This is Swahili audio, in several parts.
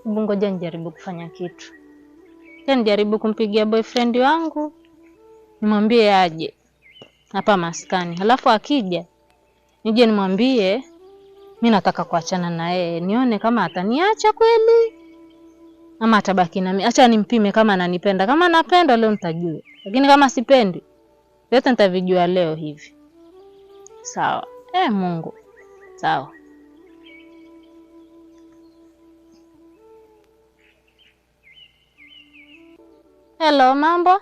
Ngoja nijaribu kufanya kitu. Tena nijaribu kumpigia boyfriend wangu. Nimwambie aje hapa maskani. Halafu akija nije nimwambie mimi nataka kuachana na yeye. Nione kama ataniacha kweli ama atabaki na mimi. Acha nimpime kama ananipenda. Kama anapenda leo nitajua. Lakini kama sipendi, yote nitavijua leo hivi. Sawa. Mungu. Sawa. Hello, mambo?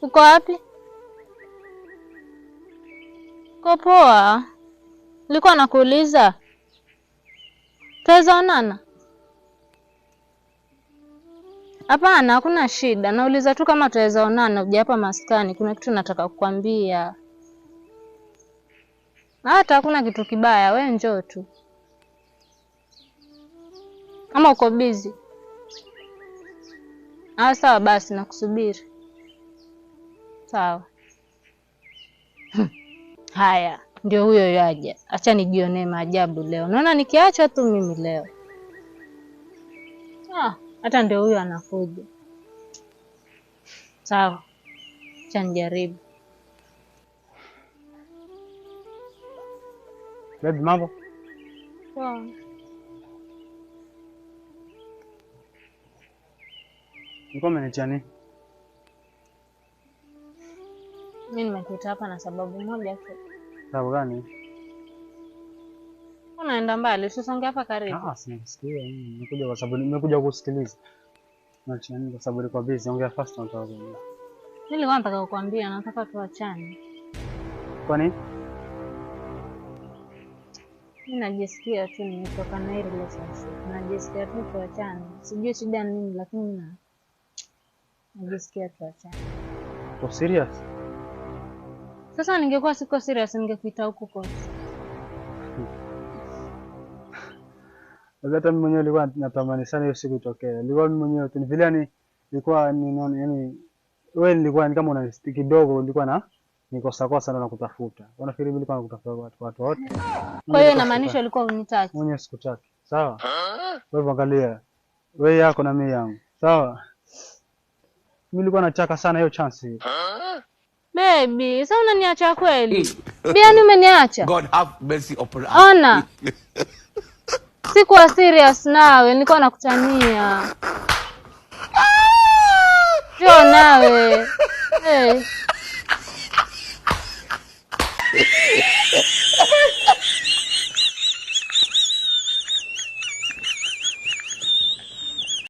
Uko wapi? Uko poa? Nilikuwa nakuuliza. Tutaweza onana? Hapana, hakuna shida. Nauliza tu kama tutaweza onana uje hapa maskani. Kuna kitu nataka kukwambia. Hata hakuna kitu kibaya, wewe njoo tu. Ama uko busy? Sawa basi nakusubiri. Sawa. Haya, ndio huyo yaja. Acha nijionee maajabu leo. Naona nikiacha tu mimi leo. Hata ndio huyo anakuja. Sawa. Acha nijaribu. Baby, mambo? Poa. Niko umenitia nini? Mimi nimekuita hapa na sababu moja tu. Sababu gani? Unaenda mbali, usisonge hapa karibu. Sinasikia. Nimekuja kwa sababu nimekuja kusikiliza. Naachia nini kwa sababu niko busy. Ongea fast na utaongea. Nilikuwa nataka kukuambia nataka tuachane. Kwa nini? Mimi najisikia tu nimetoka na ile relationship. Najisikia tu tuachane. Sijui shida nini lakini najisikia tuachane. Uko serious? Sasa ningekuwa siko serious ningekuita huko kote. Hata mimi mwenyewe nilikuwa natamani sana hiyo siku itokee. Nilikuwa mimi mwenyewe tu vile yani nilikuwa ninaona yani wewe nilikuwa ni kama unanistiki kidogo nilikuwa na nikosa sana na kutafuta. Unafikiri mimi nilikuwa nakutafuta watu wote? Kwa hiyo inamaanisha ulikuwa unitaki. Mwenyewe sikutaki. Sawa? Wewe angalia. Wewe yako na mimi yangu. Sawa? Mimi nilikuwa nataka sana hiyo chance hiyo. Baby, sasa unaniacha kweli? Biani umeniacha? God have mercy upon us. Ona. Sikuwa serious nawe, nilikuwa nakutania. Sio nawe.